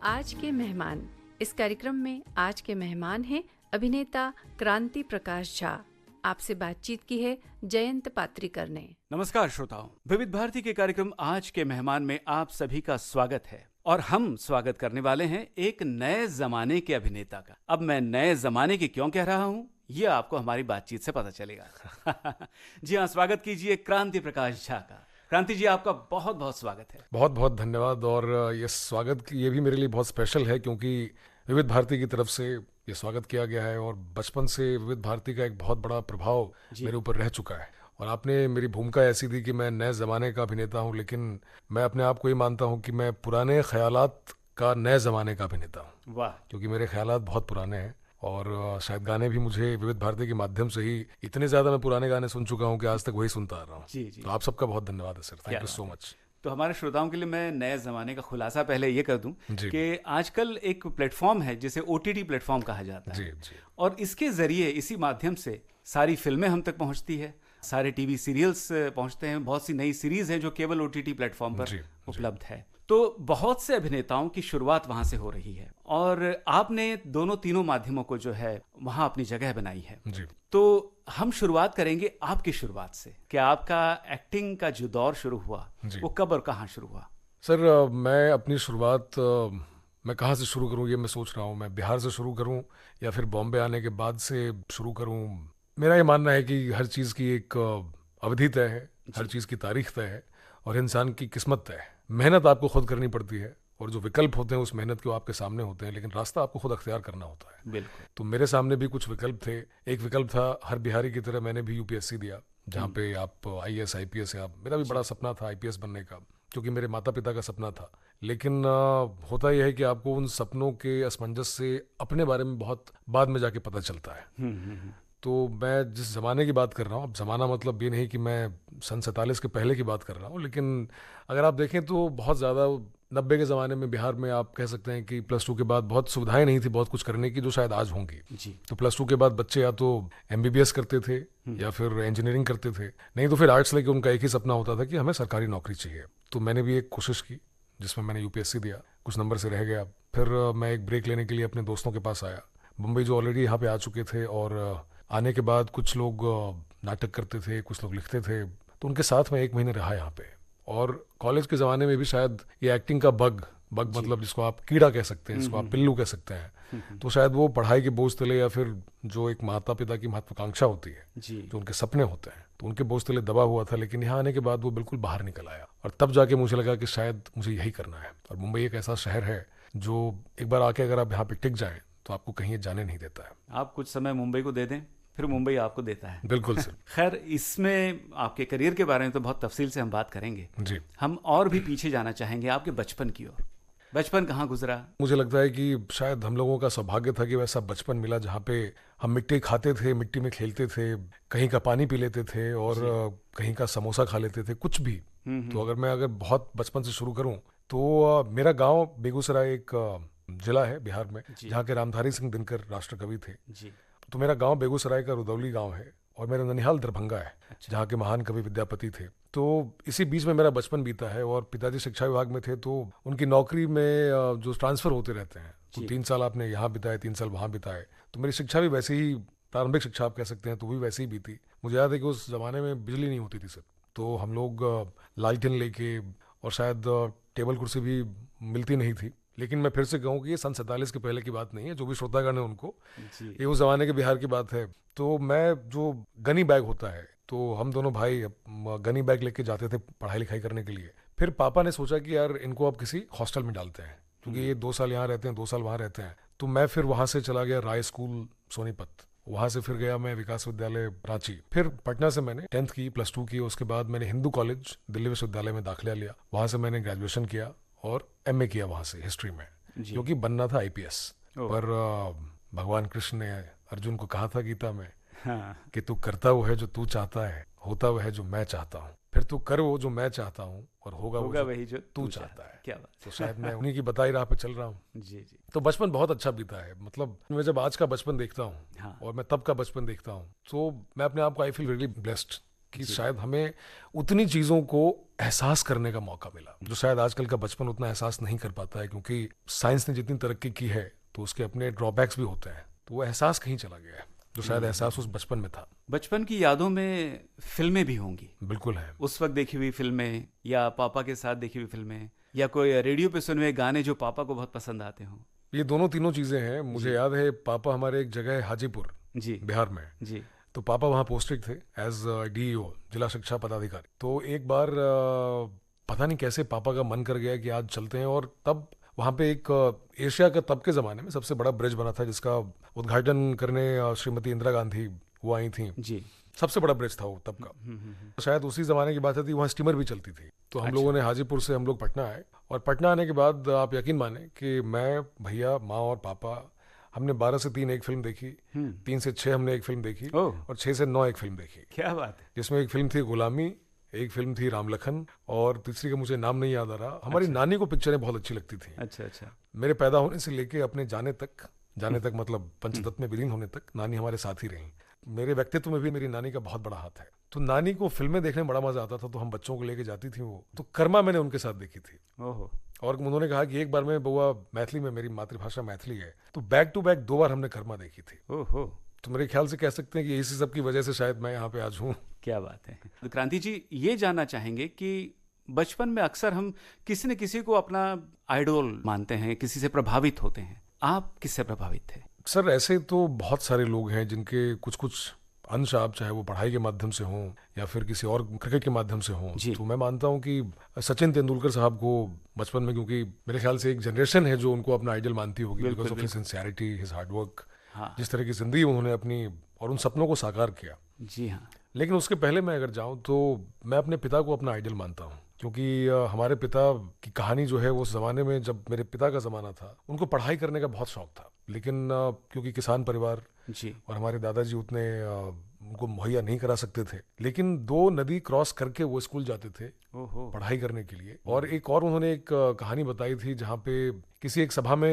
आज के मेहमान। इस कार्यक्रम में आज के मेहमान हैं अभिनेता क्रांति प्रकाश झा। आपसे बातचीत की है जयंत पात्रिकर ने। नमस्कार श्रोताओं, विविध भारती के कार्यक्रम आज के मेहमान में आप सभी का स्वागत है। और हम स्वागत करने वाले हैं एक नए जमाने के अभिनेता का। अब मैं नए जमाने की क्यों कह रहा हूँ, ये आपको हमारी बातचीत से पता चलेगा। जी हाँ, स्वागत कीजिए क्रांति प्रकाश झा का। क्रांति जी, आपका बहुत बहुत स्वागत है। बहुत बहुत धन्यवाद। और ये स्वागत ये भी मेरे लिए बहुत स्पेशल है क्योंकि विविध भारती की तरफ से ये स्वागत किया गया है और बचपन से विविध भारती का एक बहुत बड़ा प्रभाव मेरे ऊपर रह चुका है। और आपने मेरी भूमिका ऐसी थी कि मैं नए ज़माने का अभिनेता हूँ, लेकिन मैं अपने आप को ये मानता हूँ कि मैं पुराने ख्यालात का नए ज़माने का अभिनेता हूँ। वाह! क्योंकि मेरे ख्यालात बहुत पुराने हैं और शायद गाने भी मुझे विविध भारती के माध्यम से ही इतने ज़्यादा मैं पुराने गाने सुन चुका हूँ कि आज तक वही सुनता आ रहा हूँ। जी जी। तो आप सबका बहुत धन्यवाद है sir, thank you so much. तो हमारे श्रोताओं के लिए मैं नए ज़माने का खुलासा पहले ये कर दूं कि आजकल एक प्लेटफॉर्म है जिसे OTT प्लेटफॉर्म कहा जाता है। जी। और इसके ज़रिए, इसी माध्यम से सारी फिल्में हम तक पहुंचती है, सारे टीवी सीरियल्स पहुंचते हैं, बहुत सी नई सीरीज़ हैं जो केवल OTT प्लेटफॉर्म पर उपलब्ध है। तो बहुत से अभिनेताओं की शुरुआत वहां से हो रही है और आपने दोनों तीनों माध्यमों को जो है वहां अपनी जगह बनाई है। जी। तो हम शुरुआत करेंगे आपकी शुरुआत से कि आपका एक्टिंग का जो दौर शुरू हुआ वो कब और कहाँ शुरू हुआ? सर, मैं अपनी शुरुआत मैं कहाँ से शुरू करूँ ये मैं सोच रहा हूँ। मैं बिहार से शुरू करूँ या फिर बॉम्बे आने के बाद से शुरू करूँ। मेरा ये मानना है कि हर चीज़ की एक अवधि तय है, हर चीज़ की तारीख तय है और इंसान की किस्मत तय है। मेहनत आपको खुद करनी पड़ती है और जो विकल्प होते हैं उस मेहनत के वो आपके सामने होते हैं, लेकिन रास्ता आपको खुद अख्तियार करना होता है। बिल्कुल। तो मेरे सामने भी कुछ विकल्प थे। एक विकल्प था, हर बिहारी की तरह मैंने भी UPSC दिया, जहाँ पे आप IAS IPS है। मेरा भी बड़ा सपना था IPS बनने का, क्योंकि मेरे माता पिता का सपना था। लेकिन होता यह है कि आपको उन सपनों के असमंजस से अपने बारे में बहुत बाद में जाके पता चलता है। तो मैं जिस ज़माने की बात कर रहा हूँ, अब ज़माना मतलब ये नहीं कि मैं सन 47 के पहले की बात कर रहा हूँ, लेकिन अगर आप देखें तो बहुत ज़्यादा 90 के ज़माने में बिहार में आप कह सकते हैं कि +2 के बाद बहुत सुविधाएं नहीं थी बहुत कुछ करने की, जो शायद आज होंगी। जी। तो +2 के बाद बच्चे या तो MBBS करते थे या फिर इंजीनियरिंग करते थे, नहीं तो फिर आर्ट्स लेके उनका एक ही सपना होता था कि हमें सरकारी नौकरी चाहिए। तो मैंने भी एक कोशिश की जिसमें मैंने UPSC दिया, कुछ नंबर से रह गया। फिर मैं एक ब्रेक लेने के लिए अपने दोस्तों के पास आया, मुंबई जो ऑलरेडी यहाँ पे आ चुके थे। और आने के बाद कुछ लोग नाटक करते थे, कुछ लोग लिखते थे, तो उनके साथ में 1 महीने रहा यहाँ पे। और कॉलेज के ज़माने में भी शायद ये एक्टिंग का बग मतलब जिसको आप कीड़ा कह सकते हैं, जिसको आप पिल्लू कह सकते हैं, तो शायद वो पढ़ाई के बोझ तले या फिर जो एक माता पिता की महत्वाकांक्षा होती है, जो उनके सपने होते हैं, तो उनके बोझ तले दबा हुआ था। लेकिन यहाँ आने के बाद वो बिल्कुल बाहर निकल आया और तब जाके मुझे लगा कि शायद मुझे यही करना है। और मुंबई एक ऐसा शहर है जो एक बार आके अगर आप यहाँ पे टिक जाएं तो आपको कहीं जाने नहीं देता है। आप कुछ समय मुंबई को दे दें, फिर मुंबई आपको देता है। बिल्कुल सर। खैर, इसमें आपके करियर के बारे में तो बहुत तफसील से हम बात करेंगे। जी। हम और भी पीछे जाना चाहेंगे आपके बचपन की ओर। बचपन कहाँ गुजरा? मुझे लगता है कि शायद हम लोगों का सौभाग्य था कि वैसा बचपन मिला जहाँ पे हम मिट्टी खाते थे, मिट्टी में खेलते थे, कहीं का पानी पी लेते थे और कहीं का समोसा खा लेते थे, कुछ भी। तो अगर बहुत बचपन से शुरू करूँ तो मेरा गाँव बेगूसराय एक जिला है बिहार में, जहाँ के रामधारी सिंह दिनकर राष्ट्र कवि थे। जी। तो मेरा गांव बेगूसराय का रुदौली गांव है और मेरा ननिहाल दरभंगा है। अच्छा। जहाँ के महान कवि विद्यापति थे। तो इसी बीच में मेरा बचपन बीता है और पिताजी शिक्षा विभाग में थे, तो उनकी नौकरी में जो ट्रांसफ़र होते रहते हैं, तो 3 साल आपने यहाँ बिताए, 3 साल वहाँ बिताए। तो मेरी शिक्षा भी वैसे ही, प्रारंभिक शिक्षा आप कह सकते हैं, तो भी वैसे ही बीती। मुझे याद है कि उस ज़माने में बिजली नहीं होती थी सर, तो हम लोग लालटेन लेके, और शायद टेबल कुर्सी भी मिलती नहीं थी। लेकिन मैं फिर से कहूँ कि ये सन 47 के पहले की बात नहीं है, जो भी श्रोतागण है उनको, ये उस ज़माने के बिहार की बात है। तो मैं जो गनी बैग होता है, तो हम दोनों भाई गनी बैग लेके जाते थे पढ़ाई लिखाई करने के लिए। फिर पापा ने सोचा कि यार इनको अब किसी हॉस्टल में डालते हैं, क्योंकि ये 2 साल यहाँ रहते हैं, 2 साल वहाँ रहते हैं। तो मैं फिर वहाँ से चला गया राय स्कूल सोनीपत, वहाँ से फिर गया मैं विकास विद्यालय रांची। फिर पटना से मैंने 10th की, +2 की। उसके बाद मैंने हिंदू कॉलेज दिल्ली विश्वविद्यालय में दाखिला लिया, वहाँ से मैंने ग्रेजुएशन किया और MA किया वहाँ से हिस्ट्री में, क्योंकि बनना था IPS। पर भगवान कृष्ण ने अर्जुन को कहा था गीता में, हाँ, कि तू करता वो है जो तू चाहता है, होता वो है जो मैं चाहता हूँ, फिर तू कर वो जो मैं चाहता हूँ और होगा वही जो तू चाहता है। क्या बात। तो शायद मैं उन्हीं की बताई राह पे चल रहा हूँ। जी जी। तो बचपन बहुत अच्छा बीता है। मतलब मैं जब आज का बचपन देखता हूँ, हाँ, और मैं तब का बचपन देखता हूँ, तो मैं अपने आप को आई फील रियली ब्लेस्ड कि शायद हमें उतनी चीज़ों को एहसास करने का मौका मिला जो शायद आजकल का बचपन उतना एहसास नहीं कर पाता है, क्योंकि साइंस ने जितनी तरक्की की है तो उसके अपने ड्रॉबैक्स भी होते हैं, तो वो एहसास कहीं चला गया है जो शायद एहसास उस बचपन में था। बचपन की यादों में फिल्में भी होंगी। बिल्कुल है। उस वक्त देखी हुई फिल्में या पापा के साथ देखी हुई फिल्में या कोई रेडियो पे सुने हुए गाने जो पापा को बहुत पसंद आते हों। ये दोनों तीनों चीज़ें हैं। मुझे याद है पापा हमारे एक जगह है हाजीपुर जी बिहार में जी, तो पापा वहाँ पोस्टेड थे एज DEO, जिला शिक्षा पदाधिकारी। तो एक बार पता नहीं कैसे पापा का मन कर गया कि आज चलते हैं, और तब वहाँ पे एक एशिया का तब के ज़माने में सबसे बड़ा ब्रिज बना था जिसका उद्घाटन करने श्रीमती इंदिरा गांधी वो आई थी जी। सबसे बड़ा ब्रिज था वो तब का। शायद उसी ज़माने की बात थी, वहाँ स्टीमर भी चलती थी। तो हम लोगों ने हाजीपुर से हम लोग पटना आए, और पटना आने के बाद आप यकीन माने कि मैं, भैया, माँ और पापा हमने 12 से 3 एक फिल्म देखी, 3 से 6 हमने एक फिल्म देखी, और 6 से 9 एक फिल्म देखी। क्या बात है। जिसमें एक फिल्म थी गुलामी, एक फिल्म थी राम लखन, और तीसरी का मुझे नाम नहीं याद आ रहा। हमारी नानी को पिक्चरें बहुत अच्छी लगती थी। अच्छा। मेरे पैदा होने से लेके अपने जाने तक मतलब पंचतत्व में विलीन होने तक नानी हमारे साथ ही रही। मेरे व्यक्तित्व में भी मेरी नानी का बहुत बड़ा हाथ है। तो नानी को फिल्में देखने में बड़ा मजा आता था, तो हम बच्चों को लेके जाती थी वो। तो कर्मा मैंने उनके साथ देखी थी। ओहो। और उन्होंने कहा कि एक बार में बउआ मैथिली में, मेरी मातृभाषा मैथिली है, तो बैक टू बैक 2 बार हमने कर्मा देखी थी। ओहो। तो मेरे ख्याल से कह सकते हैं कि इसी सब की वजह से शायद मैं यहाँ पे आज हूँ। क्या बात है। तो क्रांति जी, ये जानना चाहेंगे कि बचपन में अक्सर हम किसी न किसी को अपना आइडोल मानते हैं, किसी से प्रभावित होते हैं। आप किससे प्रभावित थे? सर ऐसे तो बहुत सारे लोग हैं जिनके कुछ अंश, आप चाहे वो पढ़ाई के माध्यम से हों या फिर किसी और क्रिकेट के माध्यम से हों। तो मैं मानता हूँ कि सचिन तेंदुलकर साहब को बचपन में, क्योंकि मेरे ख्याल से एक जनरेशन है जो उनको अपना आइडल मानती होगी because of his sincerity, his hard work, जिस तरह की जिंदगी उन्होंने अपनी और उन सपनों को साकार किया। जी हाँ। लेकिन उसके पहले मैं अगर जाऊं तो मैं अपने पिता को अपना आइडल मानता हूं, क्योंकि हमारे पिता की कहानी जो है वो उस ज़माने में, जब मेरे पिता का ज़माना था, उनको पढ़ाई करने का बहुत शौक था, लेकिन क्योंकि किसान परिवार जी, और हमारे दादाजी उतने उनको मुहैया नहीं करा सकते थे, लेकिन 2 नदी क्रॉस करके वो स्कूल जाते थे पढ़ाई करने के लिए। और एक और उन्होंने एक कहानी बताई थी जहाँ पे किसी एक सभा में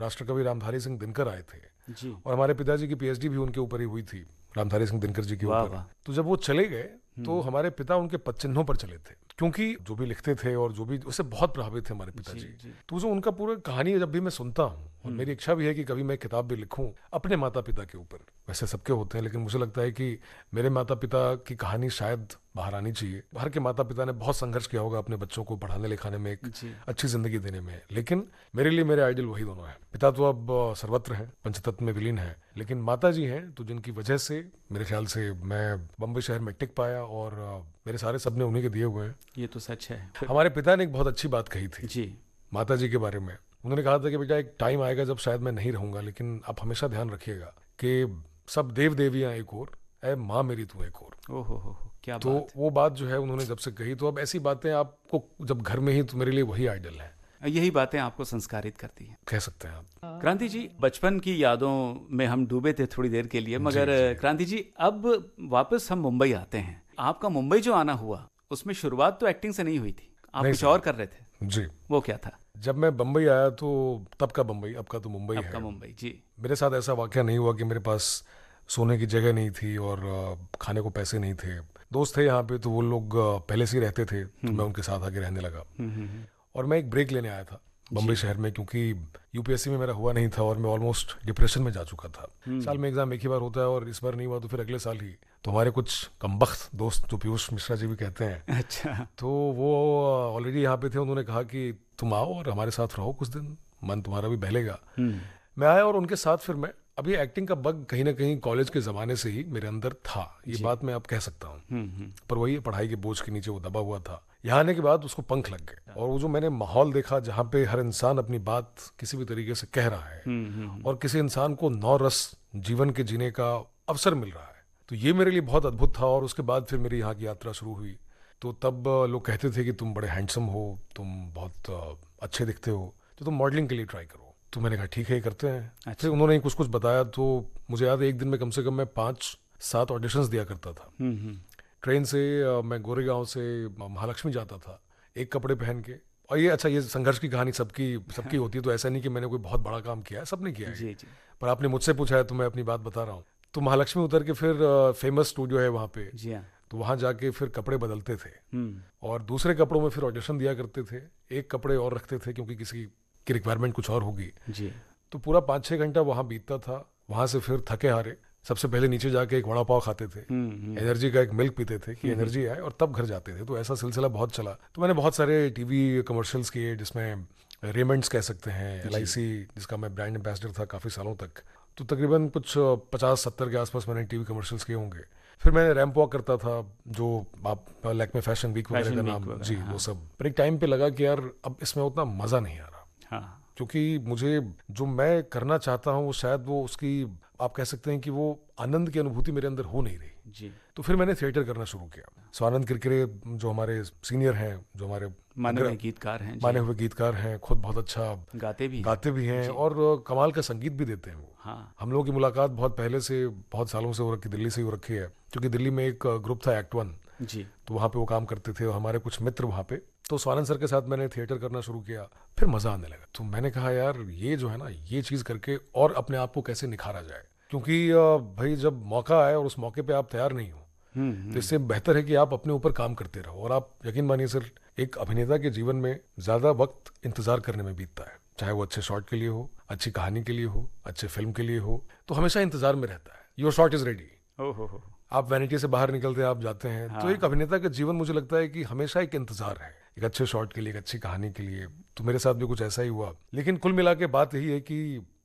राष्ट्रकवि रामधारी सिंह दिनकर आए थे जी, और हमारे पिताजी की PhD भी उनके ऊपर ही हुई थी, रामधारी सिंह दिनकर जी के ऊपर। तो जब वो चले गए तो हमारे पिता उनके पदचिन्हों पर चले थे, क्योंकि जो भी लिखते थे और जो भी, उससे बहुत प्रभावित थे हमारे पिताजी। तो जो उनका पूरा कहानी जब भी मैं सुनता हूँ, और मेरी इच्छा भी है कि कभी मैं किताब भी लिखूं अपने माता पिता के ऊपर, वैसे सबके होते हैं, लेकिन मुझे लगता है कि मेरे माता पिता की कहानी शायद बाहर आनी चाहिए। हर के माता पिता ने बहुत संघर्ष किया होगा अपने बच्चों को पढ़ाने लिखाने में, एक अच्छी जिंदगी देने में, लेकिन मेरे लिए मेरे आइडल वही दोनों हैं। पिता तो अब सर्वत्र हैं, पंचतत्व में विलीन है, लेकिन माता जी हैं, तो जिनकी वजह से मेरे ख्याल से मैं बम्बई शहर में टिक पाया, और मेरे सारे सपने उन्हीं के दिए हुए हैं। ये तो सच है। हमारे पिता ने एक बहुत अच्छी बात कही थी जी माता जी के बारे में। उन्होंने कहा था कि बेटा एक टाइम आएगा जब शायद मैं नहीं रहूंगा, लेकिन आप हमेशा ध्यान रखिएगा कि सब देव देवियां एक और, ऐ माँ मेरी तू एक और। ओहो, क्या तो बात। वो बात जो है उन्होंने जब से कही, तो अब ऐसी बातें आपको जब घर में ही, तो मेरे लिए वही आइडल है। यही बातें आपको संस्कारित करती हैं, कह सकते हैं आप। क्रांति जी, बचपन की यादों में हम डूबे थे थोड़ी देर के लिए, मगर क्रांति जी अब वापस हम मुंबई आते हैं। आपका मुंबई जो आना हुआ, उसमें शुरुआत तो एक्टिंग से नहीं हुई थी, आप कुछ और कर रहे थे जी। वो क्या था? जब मैं बम्बई आया तो तब का बम्बई, अब का तो मुंबई है। अब का मुंबई जी। मेरे साथ ऐसा वाकया नहीं हुआ कि मेरे पास सोने की जगह नहीं थी और खाने को पैसे नहीं थे। दोस्त थे यहाँ पे, तो वो लोग पहले से ही रहते थे, तो मैं उनके साथ आके रहने लगा। और मैं एक ब्रेक लेने आया था बम्बई शहर में, क्योंकि UPSC में मेरा हुआ नहीं था और मैं ऑलमोस्ट डिप्रेशन में जा चुका था। साल में एग्जाम एक ही बार होता है, और इस बार नहीं हुआ तो फिर अगले साल ही। तो हमारे कुछ कमबख्त दोस्त, जो पीयूष मिश्रा जी भी कहते हैं, अच्छा, तो वो ऑलरेडी यहाँ पे थे। उन्होंने कहा कि तुम आओ और हमारे साथ रहो कुछ दिन, मन तुम्हारा भी बहलेगा। मैं आया और उनके साथ फिर मैं, अभी एक्टिंग का बग कहीं ना कहीं कॉलेज के ज़माने से ही मेरे अंदर था, ये बात मैं अब कह सकता हूँ, पर वही पढ़ाई के बोझ के नीचे वो दबा हुआ था। यहाँ आने के बाद उसको पंख लग गए, और वो जो मैंने माहौल देखा जहाँ पे हर इंसान अपनी बात किसी भी तरीके से कह रहा है, और किसी इंसान को 9 रस जीवन के जीने का अवसर मिल रहा है, तो ये मेरे लिए बहुत अद्भुत था। और उसके बाद फिर मेरी यहाँ की यात्रा शुरू हुई। तो तब लोग कहते थे कि तुम बड़े हैंडसम हो, तुम बहुत अच्छे दिखते हो, तो तुम मॉडलिंग के लिए ट्राई करो। तो मैंने कहा ठीक है, करते हैं। अच्छा। फिर उन्होंने कुछ कुछ बताया, तो मुझे याद है एक दिन में कम से कम मैं 5-7 ऑडिशंस दिया करता था। ट्रेन से मैं गोरेगांव से महालक्ष्मी जाता था, एक कपड़े पहन के। और ये अच्छा, ये संघर्ष की कहानी सबकी होती है, तो ऐसा नहीं कि मैंने कोई बहुत बड़ा काम किया है, सबने किया है जी। पर आपने मुझसे पूछा है तो मैं अपनी बात बता रहा हूँ। तो महालक्ष्मी उतर के फिर फेमस स्टूडियो है वहाँ पे, तो वहाँ जाके फिर कपड़े बदलते थे और दूसरे कपड़ों में फिर ऑडिशन दिया करते थे, एक कपड़े और रखते थे क्योंकि किसी की रिक्वायरमेंट कुछ और होगी जी। तो पूरा 5-6 घंटा वहाँ बीतता था। वहाँ से फिर थके हारे सबसे पहले नीचे जाके एक वड़ा पाव खाते थे, एनर्जी का एक मिल्क पीते थे कि एनर्जी आए, और तब घर जाते थे। तो ऐसा सिलसिला बहुत चला। तो मैंने बहुत सारे टीवी कमर्शियल्स किए जिसमें रेमंड्स कह सकते हैं, LIC जिसका मैं ब्रांड एम्बेसडर था काफ़ी सालों तक। तो तकरीबन कुछ 50-70 के आसपास मैंने टीवी कमर्शियल्स किए होंगे। फिर मैंने रैंप वॉक करता था, जो आप लैक्मे फैशन वीक वगैरह का नाम जी, वो सब। पर एक टाइम पे लगा कि यार अब इसमें उतना मज़ा नहीं आ रहा, क्योंकि मुझे जो मैं करना चाहता हूँ वो शायद वो उसकी आप कह सकते हैं कि वो आनंद की अनुभूति मेरे अंदर हो नहीं रही जी। तो फिर मैंने थिएटर करना शुरू किया। स्वानंद किरकिरे जो हमारे सीनियर हैं, जो हमारे माने हुए गीतकार हैं, खुद बहुत अच्छा गाते भी हैं और कमाल का संगीत भी देते हैं वो। हम लोगों की मुलाकात बहुत पहले से, बहुत सालों से हो रखी, दिल्ली से हो रखी है, क्योंकि दिल्ली में एक ग्रुप था एक्ट 1 जी, तो वहाँ पे वो काम करते थे और हमारे कुछ मित्र वहाँ पे। तो स्वानंद सर के साथ मैंने थिएटर करना शुरू किया, फिर मज़ा आने लगा। तो मैंने कहा यार ये जो है ना, ये चीज़ करके और अपने आप को कैसे निखारा जाए, क्योंकि भाई जब मौका आए और उस मौके पे आप तैयार नहीं हो तो इससे बेहतर है कि आप अपने ऊपर काम करते रहो। और आप यकीन मानिए सर, एक अभिनेता के जीवन में ज़्यादा वक्त इंतज़ार करने में बीतता है, चाहे वो अच्छे शॉट के लिए हो, अच्छी कहानी के लिए हो, अच्छे फिल्म के लिए हो, तो हमेशा इंतज़ार में रहता है। योर शॉट इज़ रेडी, आप वैनिटी से बाहर निकलते हैं, आप जाते हैं। तो एक अभिनेता का जीवन मुझे लगता है कि हमेशा एक इंतज़ार है, एक अच्छे शॉट के लिए, एक अच्छी कहानी के लिए। तो मेरे साथ भी कुछ ऐसा ही हुआ। लेकिन कुल मिला के बात यही है कि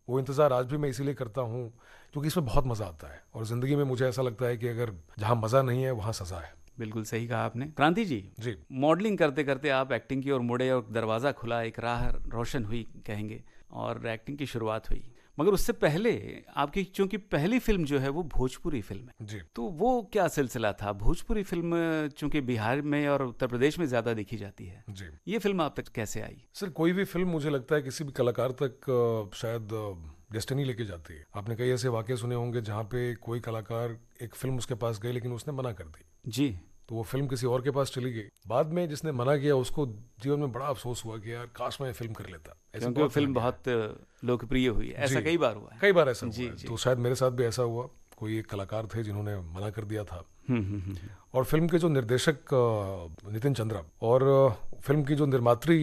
वो इंतज़ार आज भी मैं इसीलिए करता हूँ क्योंकि इसमें बहुत मज़ा आता है। और ज़िंदगी में मुझे ऐसा लगता है कि अगर जहाँ मज़ा नहीं है वहाँ सज़ा है। बिल्कुल सही कहा आपने। क्रांति जी, मॉडलिंग करते करते आप एक्टिंग की ओर मुड़े और दरवाज़ा खुला, एक राह रोशन हुई कहेंगे, और एक्टिंग की शुरुआत हुई। मगर उससे पहले आपकी चूंकि पहली फिल्म जो है वो भोजपुरी फिल्म है जी, तो वो क्या सिलसिला था? भोजपुरी फिल्म चूंकि बिहार में और उत्तर प्रदेश में ज़्यादा देखी जाती है जी, ये फिल्म आप तक कैसे आई? सर, कोई भी फिल्म मुझे लगता है किसी भी कलाकार तक शायद डेस्टिनी लेके जाती है। आपने कई ऐसे वाक़े सुने होंगे जहाँ पे कोई कलाकार, एक फिल्म उसके पास गई लेकिन उसने मना कर दी जी, तो वो फिल्म किसी और के पास चली गई। बाद में जिसने मना किया उसको जीवन में बड़ा अफसोस हुआ कि यार काश मैं फिल्म कर लेता, क्योंकि वो फिल्म बहुत लोकप्रिय हुई। ऐसा कई बार हुआ है। कई बार ऐसा हुआ है। तो शायद मेरे साथ भी ऐसा हुआ। कोई एक कलाकार थे जिन्होंने मना कर दिया था। और फिल्म के जो निर्देशक नितिन चंद्रा और फिल्म की जो निर्मात्री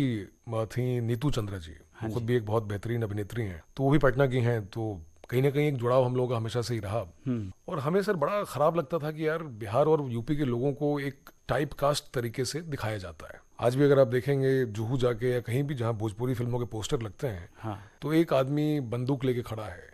थी नीतू चंद्रा जी, वो खुद भी एक बहुत बेहतरीन अभिनेत्री हैं, तो वो भी पटना की हैं। तो कहीं ना कहीं एक जुड़ाव हम लोगों का हमेशा से ही रहा। और हमें सर बड़ा खराब लगता था कि यार बिहार और यूपी के लोगों को एक टाइप कास्ट तरीके से दिखाया जाता है। आज भी अगर आप देखेंगे जुहू जाके या कहीं भी जहाँ भोजपुरी फिल्मों के पोस्टर लगते हैं तो एक आदमी बंदूक लेके खड़ा है,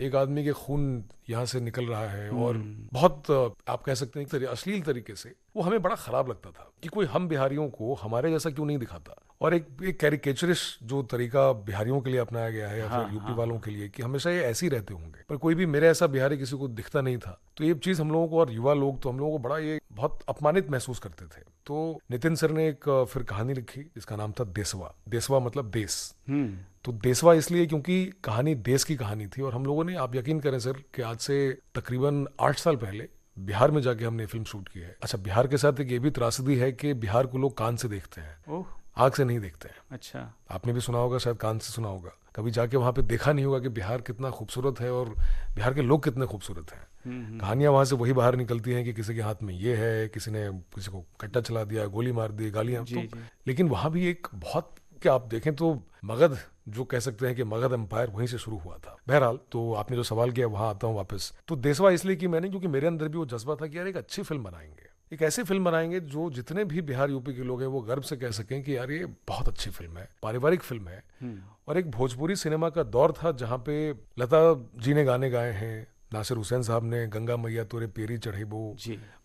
एक आदमी के खून यहाँ से निकल रहा है और बहुत आप कह सकते हैं अश्लील तरीके से। वो हमें बड़ा खराब लगता था कि कोई हम बिहारियों को हमारे जैसा क्यों नहीं दिखाता। और एक कैरिकेचरिश जो तरीका बिहारियों के लिए अपनाया गया है या फिर यूपी वालों के लिए कि हमेशा ये ऐसे ही रहते होंगे, पर कोई भी मेरे ऐसा बिहारी किसी को दिखता नहीं था। तो ये चीज़ हम लोगों को, और युवा लोग तो हम लोगों को बड़ा ये बहुत अपमानित महसूस करते थे। तो नितिन सर ने एक फिर कहानी लिखी जिसका नाम था देसवा। देसवा मतलब देश। तो देसवा इसलिए क्योंकि कहानी देश की कहानी थी। और हम लोगों ने, आप यकीन करें सर, कि आज से तकरीबन 8 साल पहले बिहार में जाके हमने फिल्म शूट की है। अच्छा, बिहार के साथ एक ये भी त्रासदी है कि बिहार को लोग कान से देखते हैं, आँख से नहीं देखते हैं। अच्छा, आपने भी सुना होगा, शायद कान से सुना होगा, कभी जाके वहाँ पे देखा नहीं होगा कि बिहार कितना खूबसूरत है और बिहार के लोग कितने खूबसूरत हैं। कहानियाँ वहाँ से वही बाहर निकलती हैं कि किसी के हाथ में ये है, किसी ने किसी को कट्टा चला दिया, गोली मार दी, गालियाँ। तो लेकिन वहाँ भी एक बहुत, क्या आप देखें तो मगध, जो कह सकते हैं कि मगध एम्पायर वहीं से शुरू हुआ था। बहरहाल, तो आपने जो सवाल किया वहाँ आता हूँ वापस। तो देसवा इसलिए कि मैंने, क्योंकि मेरे अंदर भी वो जज्बा था कि यार एक अच्छी फिल्म बनाएंगे, एक ऐसी फिल्म बनाएंगे जो जितने भी बिहार यूपी के लोग हैं वो गर्व से कह सकें कि यार ये बहुत अच्छी फिल्म है, पारिवारिक फिल्म है। और एक भोजपुरी सिनेमा का दौर था जहाँ पे लता जी ने गाने गाए हैं, नासिर हुसैन साहब ने गंगा मैया तोरे पेरी चढ़े बो,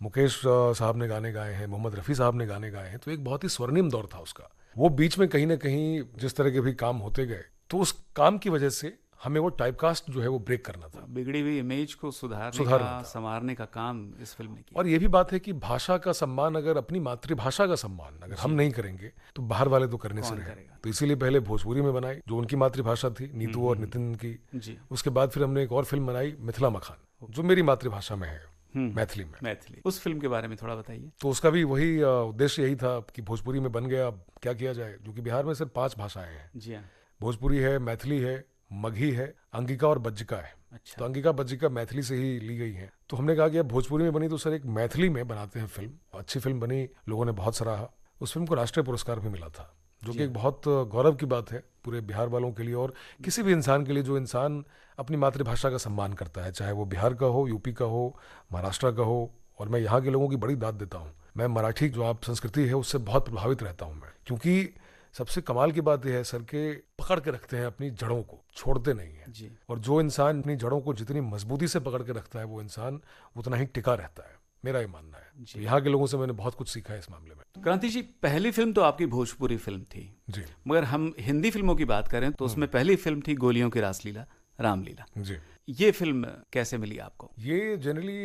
मुकेश साहब ने गाने गाए हैं, मोहम्मद रफ़ी साहब ने गाने गाए हैं। तो एक बहुत ही स्वर्णिम दौर था उसका। वो बीच में कहीं ना कहीं जिस तरह के भी काम होते गए, तो उस काम की वजह से हमें वो टाइपकास्ट जो है वो ब्रेक करना था। बिगड़ी हुई इमेज को सुधारने का, संवारने का काम इस फिल्म ने किया। और ये भी बात है कि भाषा का सम्मान, अगर अपनी मातृभाषा का सम्मान अगर हम नहीं करेंगे तो बाहर वाले तो करने से रहेगा। तो इसीलिए पहले भोजपुरी में बनाई जो उनकी मातृभाषा थी, नीतू और नितिन की। उसके बाद फिर हमने एक और फिल्म बनाई, मिथिला मखान, जो मेरी मातृभाषा में है, मैथिली में। मैथिली, उस फिल्म के बारे में थोड़ा बताइए। तो उसका भी वही उद्देश्य यही था कि भोजपुरी में बन गया, अब क्या किया जाए, जो कि बिहार में सिर्फ 5 भाषाएं हैं। जी हाँ, भोजपुरी है, मैथिली है, मगही है, अंगिका और बज्जिका है। अच्छा। तो अंगिका बज्जिका मैथिली से ही ली गई हैं। तो हमने कहा कि अब भोजपुरी में बनी तो सर एक मैथिली में बनाते हैं फिल्म। अच्छी फिल्म बनी, लोगों ने बहुत सराहा। उस फिल्म को राष्ट्रीय पुरस्कार भी मिला था, जो कि एक बहुत गौरव की बात है पूरे बिहार वालों के लिए और किसी भी इंसान के लिए जो इंसान अपनी मातृभाषा का सम्मान करता है, चाहे वो बिहार का हो, यूपी का हो, महाराष्ट्र का हो। और मैं यहाँ के लोगों की बड़ी दाद देता हूँ। मैं मराठी जो आप संस्कृति है उससे बहुत प्रभावित रहता हूँ मैं, क्योंकि सबसे कमाल की बात यह है सर के पकड़ के रखते हैं अपनी जड़ों को, छोड़ते नहीं है जी। और जो इंसान अपनी जड़ों को जितनी मजबूती से पकड़ के रखता है वो इंसान उतना ही टिका रहता है, मेरा ये मानना है। तो यहाँ के लोगों से मैंने बहुत कुछ सीखा है इस मामले में। क्रांति जी, पहली फिल्म तो आपकी भोजपुरी फिल्म थी जी, मगर हम हिंदी फिल्मों की बात करें तो उसमें पहली फिल्म थी गोलियों की रासलीला, रामलीला। जी। ये फिल्म कैसे मिली आपको? ये जनरली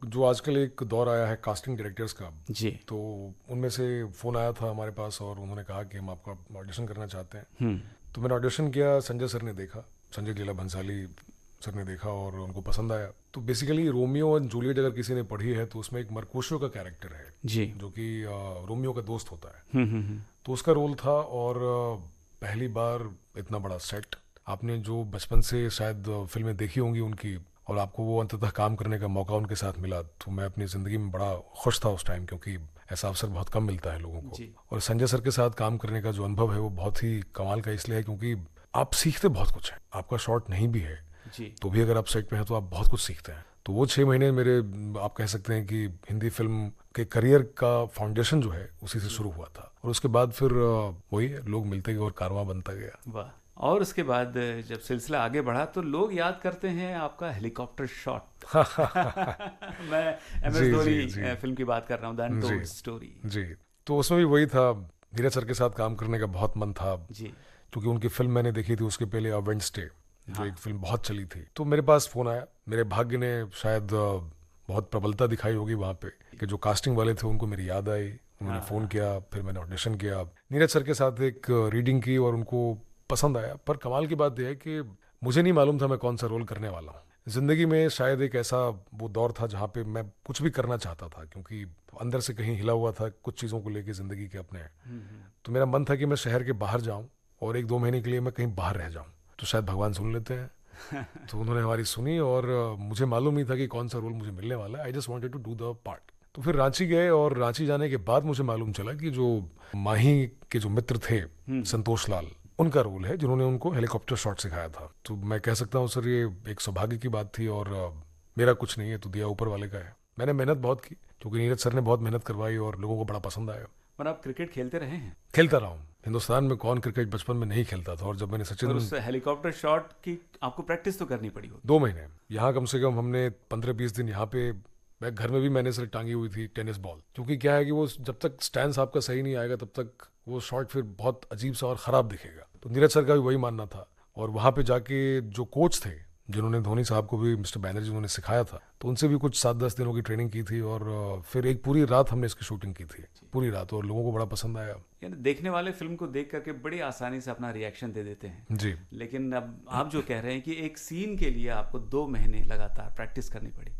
जो आजकल एक दौर आया है कास्टिंग डायरेक्टर्स का जी। तो उनमें से फ़ोन आया था हमारे पास और उन्होंने कहा कि हम आपका ऑडिशन करना चाहते हैं। तो मैंने ऑडिशन किया, संजय सर ने देखा, संजय लीला भंसाली सर ने देखा और उनको पसंद आया। तो बेसिकली रोमियो एंड जूलियट अगर किसी ने पढ़ी है तो उसमें एक मर्कुशियो का कैरेक्टर है जी, जो कि रोमियो का दोस्त होता है। तो उसका रोल था और पहली बार इतना बड़ा सेट आपने जो बचपन से शायद फिल्में देखी होंगी उनकी और आपको वो अंततः काम करने का मौका उनके साथ मिला, तो मैं अपनी ज़िंदगी में बड़ा खुश था उस टाइम, क्योंकि ऐसा अवसर बहुत कम मिलता है लोगों को। और संजय सर के साथ काम करने का जो अनुभव है वो बहुत ही कमाल का इसलिए है क्योंकि आप सीखते बहुत कुछ है। आपका शॉट नहीं भी है जी, तो भी अगर आप सेट पे हैं तो आप बहुत कुछ सीखते हैं। तो वो 6 महीने मेरे, आप कह सकते हैं कि हिंदी फिल्म के करियर का फाउंडेशन जो है उसी से शुरू हुआ था। और उसके बाद फिर वही लोग मिलते गए और कारवां बनता गया। वाह। और उसके बाद जब सिलसिला आगे बढ़ा तो लोग याद करते हैं आपका हेलीकॉप्टर शॉट। मैं MS धोनी फिल्म की बात कर रहा हूँ, द अनटोल्ड स्टोरी। जी, तो उसमें भी वही था, नीरज सर के साथ काम करने का बहुत मन था जी, क्योंकि उनकी फिल्म मैंने देखी थी उसके पहले वेडनेसडे, जो एक फिल्म बहुत चली थी। तो मेरे पास फ़ोन आया, मेरे भाग्य ने शायद बहुत प्रबलता दिखाई होगी वहाँ पे कि जो कास्टिंग वाले थे उनको मेरी याद आई, उन्होंने फ़ोन किया, फिर मैंने ऑडिशन किया, नीरज सर के साथ एक रीडिंग की और उनको पसंद आया। पर कमाल की बात यह है कि मुझे नहीं मालूम था मैं कौन सा रोल करने वाला हूँ। ज़िंदगी में शायद एक ऐसा वो दौर था जहाँ पे मैं कुछ भी करना चाहता था क्योंकि अंदर से कहीं हिला हुआ था कुछ चीज़ों को लेके ज़िंदगी के अपने। तो मेरा मन था कि मैं शहर के बाहर जाऊँ और 1-2 महीने के लिए मैं कहीं बाहर रह जाऊँ, तो शायद भगवान सुन लेते हैं। तो उन्होंने हमारी सुनी और मुझे मालूम नहीं था कि कौन सा रोल मुझे मिलने वाला है। I just wanted to do the part. तो फिर रांची गए और रांची जाने के बाद मुझे मालूम चला कि जो माही के जो मित्र थे संतोष लाल, उनका रोल है जिन्होंने उनको हेलीकॉप्टर शॉट सिखाया था। तो मैं कह सकता हूँ सर ये एक सौभाग्य की बात थी और मेरा कुछ नहीं है तो दिया ऊपर वाले का है। मैंने मेहनत बहुत की क्योंकि नीरज सर ने बहुत मेहनत करवाई और लोगों को बड़ा पसंद आया। और आप क्रिकेट खेलते रहे हैं? खेलता रहा हूँ। हिंदुस्तान में कौन क्रिकेट बचपन में नहीं खेलता था। और जब मैंने सचिन, उस हेलीकॉप्टर शॉट की आपको प्रैक्टिस तो करनी पड़ी होगी। 2 महीने यहाँ कम से कम हमने 15-20 दिन यहाँ पे, मैं घर में भी मैंने सिर्फ टांगी हुई थी टेनिस बॉल, क्योंकि क्या है कि वो जब तक स्टैंस आपका सही नहीं आएगा तब तक वो शॉट फिर बहुत अजीब सा और ख़राब दिखेगा। तो नीरज सर का भी वही मानना था। और वहाँ पे जाके जो कोच थे जिन्होंने धोनी साहब को भी, मिस्टर बैनर्जी, उन्होंने सिखाया था, तो उनसे भी कुछ 7-10 दिनों की ट्रेनिंग की थी और फिर एक पूरी रात हमने इसकी शूटिंग की थी, पूरी रात, और लोगों को बड़ा पसंद आया। यानी देखने वाले फिल्म को देख करके बड़ी आसानी से अपना रिएक्शन दे देते हैं जी, लेकिन अब आप जो कह रहे हैं कि एक सीन के लिए आपको 2 महीने लगातार प्रैक्टिस करनी पड़ी।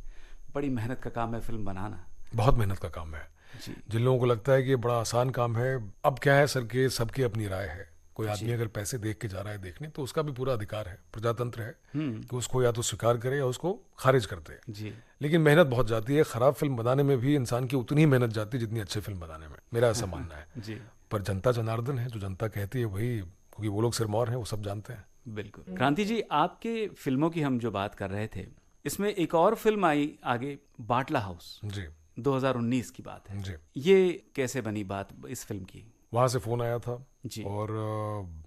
बड़ी मेहनत का काम है फिल्म बनाना। बहुत मेहनत का काम है जी। जिन लोगों को लगता है कि ये बड़ा आसान काम है, अब क्या है सर के सबकी अपनी राय है। कोई आदमी अगर पैसे देख के जा रहा है देखने तो उसका भी पूरा अधिकार है, प्रजातंत्र है कि उसको या तो स्वीकार करे या उसको खारिज करते हैं जी। लेकिन मेहनत बहुत जाती है। खराब फिल्म बनाने में भी इंसान की उतनी ही मेहनत जाती है जितनी अच्छी फिल्म बनाने में, मेरा ऐसा मानना है। जी। पर जनता जनार्दन है, जो जनता कहती है वही, क्योंकि वो लोग सिरमौर हैं, वो सब जानते हैं। बिल्कुल। क्रांति जी, आपके फिल्मों की हम जो बात कर रहे थे, इसमें एक और फिल्म आई आगे, बाटला हाउस। जी, 2019 की बात है जी। ये कैसे बनी बात इस फिल्म की? वहाँ से फ़ोन आया था जी। और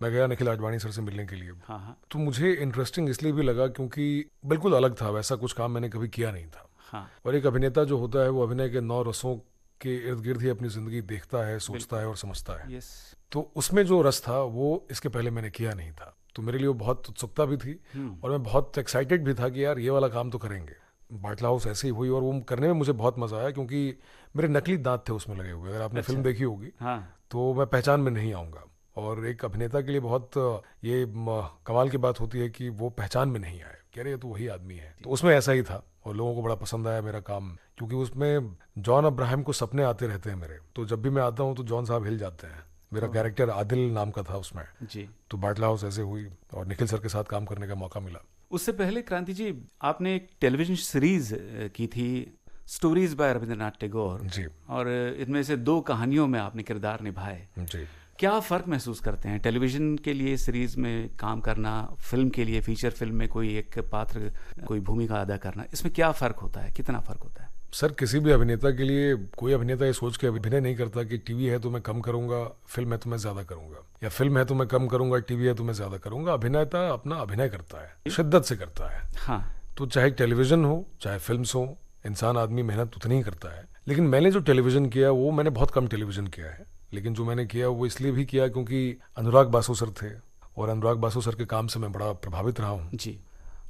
मैं गया निखिल आडवाणी सर से मिलने के लिए। हाँ हाँ तो मुझे इंटरेस्टिंग इसलिए भी लगा क्योंकि बिल्कुल अलग था, वैसा कुछ काम मैंने कभी किया नहीं था। हाँ। और एक अभिनेता जो होता है वो अभिनय के 9 रसों के इर्द गिर्द ही अपनी ज़िंदगी देखता है, सोचता है और समझता है। यस। तो उसमें जो रस था वो इसके पहले मैंने किया नहीं था, तो मेरे लिए वो बहुत उत्सुकता भी थी और मैं बहुत एक्साइटेड भी था कि यार ये वाला काम तो करेंगे। बाटला हाउस ऐसे ही हुई और वो करने में मुझे बहुत मज़ा आया क्योंकि मेरे नकली दांत थे उसमें लगे हुए। अगर आपने फिल्म देखी होगी तो मैं पहचान में नहीं आऊँगा, और एक अभिनेता के लिए बहुत ये कमाल की बात होती है कि वो पहचान में नहीं आए, कह रहे ये तो वही आदमी है। तो उसमें ऐसा ही था और लोगों को बड़ा पसंद आया मेरा काम, क्योंकि उसमें जॉन अब्राहम को सपने आते रहते हैं मेरे, तो जब भी मैं आता हूँ तो जॉन साहब हिल जाते हैं मेरा कैरेक्टर आदिल नाम का था उसमें जी। तो बाटला हाउस ऐसे हुई और निखिल सर के साथ काम करने का मौका मिला। उससे पहले क्रांति जी आपने एक टेलीविजन सीरीज की थी स्टोरीज बाय रविंद्रनाथ टैगोर जी, और इनमें से 2 कहानियों में आपने किरदार निभाए जी। क्या फ़र्क महसूस करते हैं टेलीविज़न के लिए सीरीज़ में काम करना, फिल्म के लिए फीचर फिल्म में कोई एक पात्र कोई भूमिका अदा करना, इसमें क्या फ़र्क होता है, कितना फ़र्क होता है? सर किसी भी अभिनेता के लिए कोई अभिनेता ये सोच के अभिनय नहीं करता कि टीवी है तो मैं कम करूंगा, फिल्म है तो मैं ज़्यादा करूंगा, या फिल्म है तो मैं कम करूंगा, टीवी है तो मैं ज़्यादा करूंगा। अभिनेता अपना अभिनय करता है, शिद्दत से करता है। हाँ। तो चाहे टेलीविज़न हो चाहे फिल्म हो, इंसान आदमी मेहनत उतनी ही करता है। लेकिन मैंने जो टेलीविज़न किया वो मैंने बहुत कम टेलीविज़न किया है, लेकिन जो मैंने किया वो इसलिए भी किया क्योंकि अनुराग बासु सर थे और अनुराग बासु सर के काम से मैं बड़ा प्रभावित रहा हूँ जी।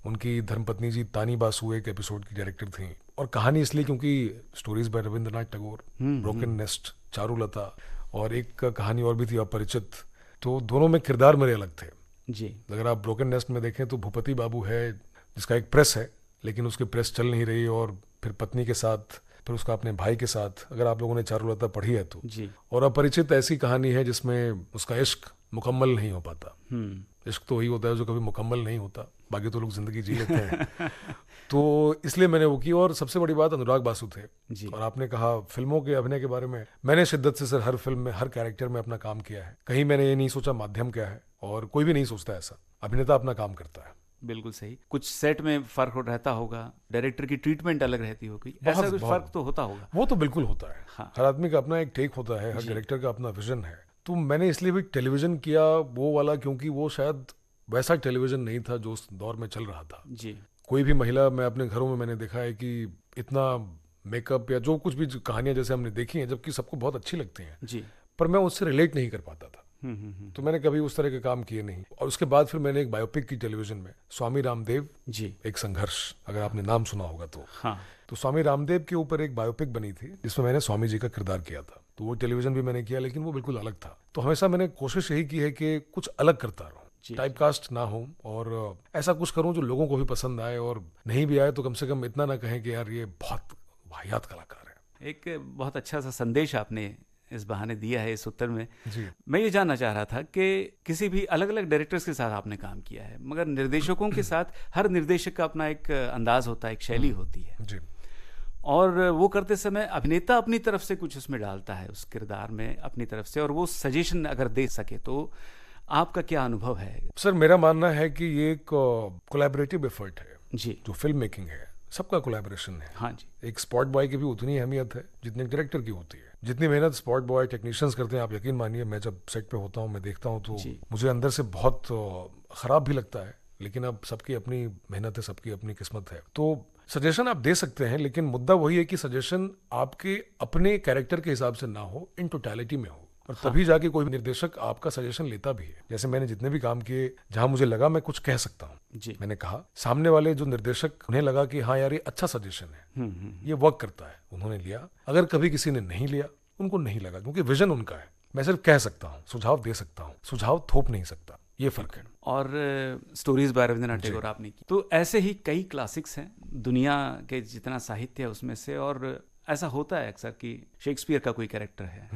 उनकी धर्मपत्नी जी तानी बासु एक एपिसोड की डायरेक्टर थी, और कहानी इसलिए क्योंकि stories bye Rabindranath Tagore, broken nest, Charulata, और एक कहानी और भी थी अपरिचित, तो दोनों में किरदार मेरे अलग थे जी। अगर आप ब्रोकन नेस्ट में देखें तो भूपति बाबू है जिसका एक प्रेस है लेकिन उसकी प्रेस चल नहीं रही, और फिर पत्नी के साथ, फिर उसका अपने भाई के साथ, अगर आप लोगों ने चारुलता पढ़ी है तो जी। और अपरिचित ऐसी कहानी है जिसमें उसका इश्क मुकम्मल नहीं हो पाता। इश्क तो वही होता है जो कभी मुकम्मल नहीं होता, बाकी तो लोग जिंदगी जी लेते हैं। तो इसलिए मैंने वो की, और सबसे बड़ी बात अनुराग बासु थे जी। और आपने कहा फिल्मों के अभिनय के बारे में, मैंने शिद्दत से सर हर फिल्म में हर कैरेक्टर में अपना काम किया है। कहीं मैंने ये नहीं सोचा माध्यम क्या है, और कोई भी नहीं सोचता ऐसा, अभिनेता अपना काम करता है। बिल्कुल सही। कुछ सेट में फर्क रहता होगा, डायरेक्टर की ट्रीटमेंट अलग रहती होगी, ऐसा कुछ फर्क तो होता होगा। वो तो बिल्कुल होता है। हाँ। हर आदमी का अपना एक टेक होता है, हर डायरेक्टर का अपना विजन है। तो मैंने इसलिए भी टेलीविजन किया वो वाला क्योंकि वो शायद वैसा टेलीविजन नहीं था जो उस दौर में चल रहा था। जी। कोई भी महिला, मैं अपने घरों में मैंने देखा है कि इतना मेकअप या जो कुछ भी कहानियां जैसे हमने देखी हैं, जबकि सबको बहुत अच्छी लगती हैं जी, पर मैं उससे रिलेट नहीं कर पाता था। तो मैंने कभी उस तरह के काम किए नहीं। और उसके बाद फिर मैंने एक बायोपिक की टेलीविजन में, स्वामी रामदेव जी, एक संघर्ष, अगर आपने नाम सुना होगा तो। हाँ। तो स्वामी रामदेव के ऊपर एक बायोपिक बनी थी जिसमें मैंने स्वामी जी का किरदार किया था। तो वो टेलीविजन भी मैंने किया लेकिन वो बिल्कुल अलग था। तो हमेशा मैंने कोशिश यही की है कि कुछ अलग करता रहूं, टाइपकास्ट ना हो, और ऐसा कुछ करूं जो लोगों को भी पसंद आए, और नहीं भी आए तो कम से कम इतना ना कहें कि यार ये बहुत वाहियात कलाकार है। एक बहुत अच्छा सा संदेश आपने इस बहाने दिया है इस उत्तर में जी। मैं ये जानना चाह रहा था कि किसी भी अलग अलग डायरेक्टर्स के साथ आपने काम किया है, मगर निर्देशकों के साथ हर निर्देशक का अपना एक अंदाज होता है, एक शैली होती है जी। और वो करते समय अभिनेता अपनी तरफ से कुछ उसमें डालता है उस किरदार में अपनी तरफ से, और वो सजेशन अगर दे सके तो आपका क्या अनुभव है? सर मेरा मानना है कि ये एक कोलैबोरेटिव एफर्ट है जी। जो फिल्म मेकिंग है, सबका कोलैबोरेशन है। हाँ जी। एक स्पॉट बॉय की भी उतनी अहमियत है जितनी डायरेक्टर की होती है। जितनी मेहनत स्पॉट बॉय टेक्नीशियंस करते हैं, आप यकीन मानिए, मैं जब सेट पे होता हूँ, मैं देखता हूँ तो मुझे अंदर से बहुत खराब भी लगता है, लेकिन अब सबकी अपनी मेहनत है, सबकी अपनी किस्मत है। तो सजेशन आप दे सकते हैं, लेकिन मुद्दा वही है कि सजेशन आपके अपने कैरेक्टर के हिसाब से ना हो, इन टोटलिटी में हो, और तभी जाके कोई निर्देशक आपका सजेशन लेता भी है। जैसे मैंने जितने भी काम किए जहां मुझे लगा मैं कुछ कह सकता हूँ जी। मैंने कहा, सामने वाले जो निर्देशक, उन्हें लगा कि हाँ यार ये अच्छा सजेशन है, ये वर्क करता है, उन्होंने लिया। अगर कभी किसी ने नहीं लिया, उनको नहीं लगा, क्योंकि विजन उनका है। मैं सिर्फ कह सकता हूँ, सुझाव दे सकता हूँ, सुझाव थोप नहीं सकता, ये फर्क है। और स्टोरीज बाय रविंद्रनाथ टैगोर आपने की, तो ऐसे ही कई क्लासिक्स हैं दुनिया के जितना साहित्य है उसमें से, और ऐसा होता है अक्सर कि शेक्सपियर का कोई कैरेक्टर है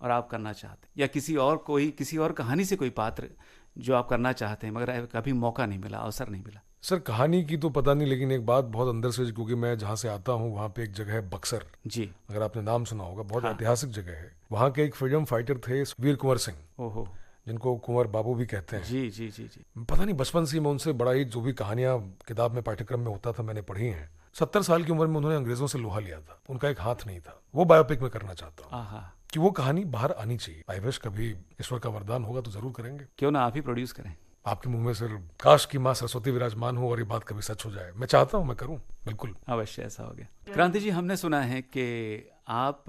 और आप करना चाहते हैं, या किसी और कहानी से कोई पात्र जो आप करना चाहते हैं, मगर कभी मौका नहीं मिला, अवसर नहीं मिला। सर कहानी की तो पता नहीं, लेकिन एक बात बहुत अंदर से, क्योंकि मैं जहाँ से आता हूँ वहाँ पे एक जगह है बक्सर जी, अगर आपने नाम सुना होगा, बहुत ऐतिहासिक जगह है। वहाँ के एक फ्रीडम फाइटर थे वीर कुंवर सिंह, ओहो, जिनको कुंवर बाबू भी कहते हैं। जी जी जी जी। पता नहीं बचपन से मैं उनसे बड़ा ही, जो भी कहानियां किताब में पाठ्यक्रम में होता था मैंने पढ़ी हैं। 70 साल की उम्र में उन्होंने अंग्रेजों से लोहा लिया था, उनका एक हाथ नहीं था। वो बायोपिक में करना चाहता हूँ कि वो कहानी बाहर आनी चाहिए। आई विश कभी ईश्वर का वरदान होगा तो जरूर करेंगे। क्यों ना आप ही प्रोड्यूस करें। आपके मुंह में सर काश की माँ सरस्वती विराजमान हो और ये बात कभी सच हो जाए। मैं चाहता हूँ, मैं करूँ, बिल्कुल अवश्य ऐसा हो गया। क्रांति जी, हमने सुना है कि आप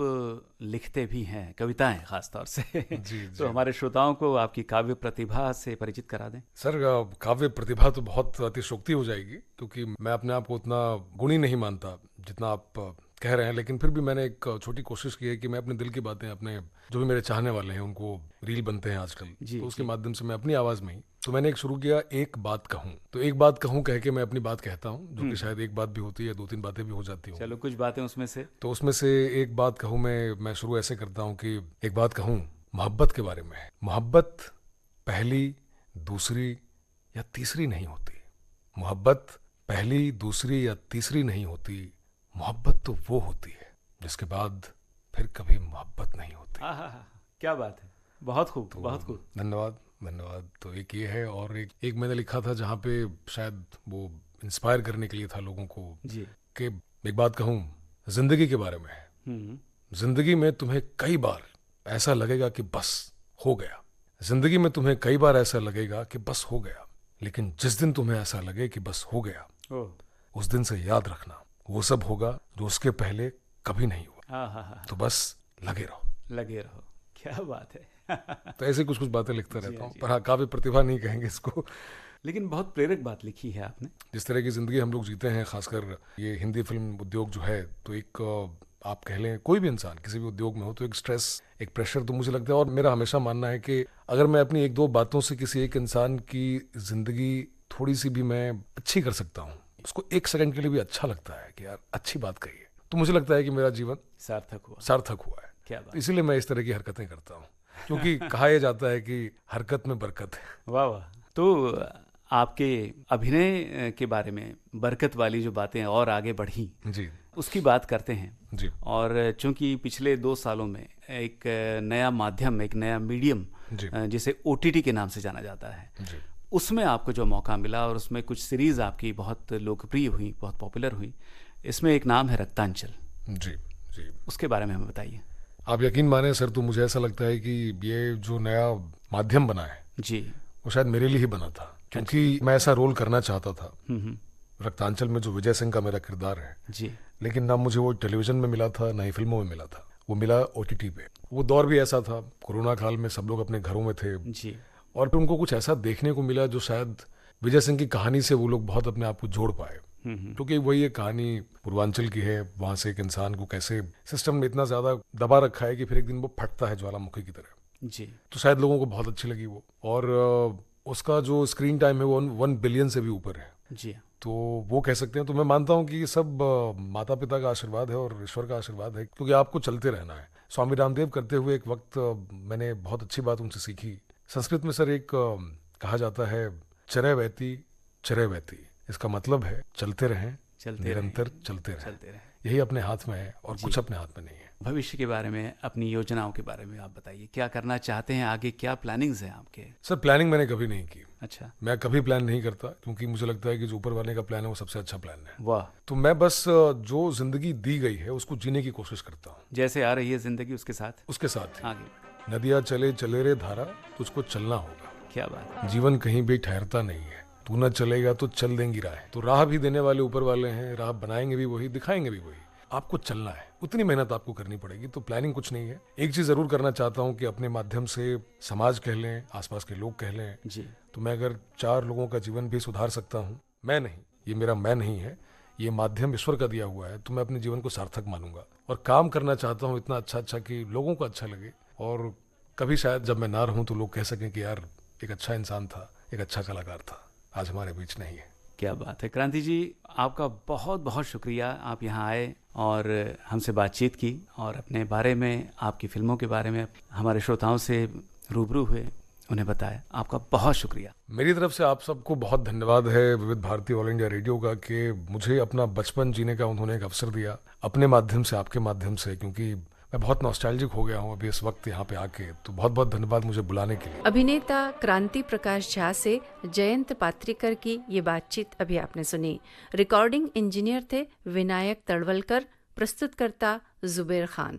लिखते भी हैं, कविताएं खास तौर से। जी, तो हमारे श्रोताओं को आपकी काव्य प्रतिभा से परिचित करा दें। सर काव्य प्रतिभा तो बहुत अतिशोक्ति हो जाएगी, क्योंकि मैं अपने आप को उतना गुणी नहीं मानता जितना आप कह रहे हैं, लेकिन फिर भी मैंने एक छोटी कोशिश की है कि मैं अपने दिल की बातें, अपने जो भी मेरे चाहने वाले हैं उनको, रील बनते हैं आजकल, तो उसके माध्यम से मैं अपनी आवाज में ही, तो मैंने एक शुरू किया, एक बात कहूँ। तो एक बात कहूँ कह के मैं अपनी बात कहता हूँ, जो कि शायद एक बात भी होती है, 2-3 बातें भी हो जाती हूँ। चलो कुछ बातें उसमें से। तो उसमें से एक बात कहूँ मैं शुरू ऐसे करता हूँ कि एक बात कहूँ, मोहब्बत के बारे में है। मोहब्बत पहली, दूसरी या तीसरी नहीं होती। मोहब्बत पहली, दूसरी या तीसरी नहीं होती। मोहब्बत तो वो होती है जिसके बाद फिर कभी मोहब्बत नहीं होती। क्या बात है, बहुत खूब, बहुत खूब। धन्यवाद, धन्यवाद। तो एक ये है, और एक मैंने लिखा था जहाँ पे शायद वो इंस्पायर करने के लिए था लोगों को जी, कि एक बात कहूँ जिंदगी के बारे में। जिंदगी में तुम्हें कई बार ऐसा लगेगा कि बस हो गया। जिंदगी में तुम्हें कई बार ऐसा लगेगा कि बस हो गया, लेकिन जिस दिन तुम्हें ऐसा लगे कि बस हो गया, उस दिन से याद रखना वो सब होगा जो उसके पहले कभी नहीं हुआ। तो बस लगे रहो, लगे रहो। क्या बात है। तो ऐसे कुछ कुछ बातें लिखता रहता हूँ, पर हाँ, काव्य प्रतिभा नहीं कहेंगे इसको, लेकिन बहुत प्रेरक बात लिखी है आपने। जिस तरह की जिंदगी हम लोग जीते हैं, खासकर ये हिंदी फिल्म उद्योग जो है, तो एक आप कह लें कोई भी इंसान किसी भी उद्योग में हो तो एक स्ट्रेस, एक प्रेशर तो मुझे लगता है। और मेरा हमेशा मानना है कि अगर मैं अपनी एक दो बातों से किसी एक इंसान की जिंदगी थोड़ी सी भी मैं अच्छी कर सकता हूँ, उसको एक सेकंड के लिए भी अच्छा लगता है कि यार अच्छी बात कही है, तो मुझे लगता है कि मेरा जीवन सार्थक हुआ है। क्या बात। इसीलिए मैं इस तरह की हरकतें करता हूँ, क्योंकि कहा यह जाता है कि हरकत में बरकत है। वाह वाह। तो आपके अभिनय के बारे में बरकत वाली जो बातें और आगे बढ़ी जी, उसकी बात करते हैं जी। और चूंकि पिछले 2 सालों में एक नया माध्यम, एक नया मीडियम जिसे OTT के नाम से जाना जाता है जी, उसमें आपको जो मौका मिला और उसमें कुछ सीरीज आपकी बहुत लोकप्रिय हुई, बहुत पॉपुलर हुई, इसमें एक नाम है रक्तांचल। जी, जी। उसके बारे में हमें बताइए। आप यकीन माने सर, तो मुझे ऐसा लगता है कि ये जो नया माध्यम बना है जी, वो शायद मेरे लिए ही बना था, क्योंकि मैं ऐसा रोल करना चाहता था। रक्तांचल में जो विजय सिंह का मेरा किरदार है जी, लेकिन ना मुझे वो टेलीविजन में मिला था, ना ही फिल्मों में मिला था, वो मिला OTT पे। वो दौर भी ऐसा था, कोरोना काल में सब लोग अपने घरों में थे जी, और फिर उनको कुछ ऐसा देखने को मिला जो शायद विजय सिंह की कहानी से वो लोग बहुत अपने आप को जोड़ पाए, क्योंकि वही एक कहानी पूर्वांचल की है। वहां से एक इंसान को कैसे सिस्टम में इतना ज्यादा दबा रखा है कि फिर एक दिन वो फटता है ज्वालामुखी की तरह। जी, तो शायद लोगों को बहुत अच्छी लगी वो, और उसका जो स्क्रीन टाइम है वो 1 बिलियन से भी ऊपर है। जी, तो वो कह सकते हैं। तो मैं मानता हूँ कि ये सब माता पिता का आशीर्वाद है और ईश्वर का आशीर्वाद है, क्योंकि आपको चलते रहना है। स्वामी रामदेव करते हुए एक वक्त मैंने बहुत अच्छी बात उनसे सीखी। संस्कृत में सर एक कहा जाता है चरय वैती, इसका मतलब है चलते रहें, निरंतर चलते रहें। यही अपने हाथ में है और कुछ अपने हाथ में नहीं है। भविष्य के बारे में, अपनी योजनाओं के बारे में आप बताइए, क्या करना चाहते हैं आगे, क्या प्लानिंग्स हैं आपके? सर प्लानिंग मैंने कभी नहीं की। अच्छा। मैं कभी प्लान नहीं करता, क्योंकि मुझे लगता है कि जो ऊपर वाले का प्लान है वो सबसे अच्छा प्लान है। वाह। तो मैं बस जो जिंदगी दी गई है उसको जीने की कोशिश करता हूँ, जैसे आ रही है जिंदगी उसके साथ आगे। नदियाँ चले रे धारा, तुझको चलना होगा। क्या बात। जीवन कहीं भी ठहरता नहीं है, तू न चलेगा तो चल देंगी राह। तो राह भी देने वाले ऊपर वाले हैं, राह बनाएंगे भी वही, दिखाएंगे भी वही। आपको चलना है, उतनी मेहनत आपको करनी पड़ेगी। तो प्लानिंग कुछ नहीं है। एक चीज जरूर करना चाहता हूँ कि अपने माध्यम से समाज कह लें, आसपास के लोग कह लें जी, तो मैं अगर 4 लोगों का जीवन भी सुधार सकता हूँ, मैं नहीं, ये मेरा मैं नहीं है, ये माध्यम ईश्वर का दिया हुआ है, तो मैं अपने जीवन को सार्थक मानूंगा। और काम करना चाहता हूँ इतना अच्छा कि लोगों को अच्छा लगे, और कभी शायद जब मैं ना रहूं तो लोग कह सकें कि यार एक अच्छा इंसान था, एक अच्छा कलाकार था, आज हमारे बीच नहीं है। क्या बात है। क्रांति जी, आपका बहुत बहुत शुक्रिया, आप यहाँ आए और हमसे बातचीत की और अपने बारे में, आपकी फिल्मों के बारे में हमारे श्रोताओं से रूबरू हुए, उन्हें बताया। आपका बहुत शुक्रिया। मेरी तरफ से आप सबको बहुत धन्यवाद है विविध भारती ऑल इंडिया रेडियो का, कि मुझे अपना बचपन जीने का उन्होंने एक अवसर दिया अपने माध्यम से, आपके माध्यम से, क्योंकि मैं बहुत नॉस्टैल्जिक हो गया हूँ अभी इस वक्त यहाँ पे आके। तो बहुत बहुत धन्यवाद मुझे बुलाने के लिए। अभिनेता क्रांति प्रकाश झा से जयंत पात्रिकर की ये बातचीत अभी आपने सुनी। रिकॉर्डिंग इंजीनियर थे विनायक तड़वलकर, प्रस्तुतकर्ता जुबेर खान।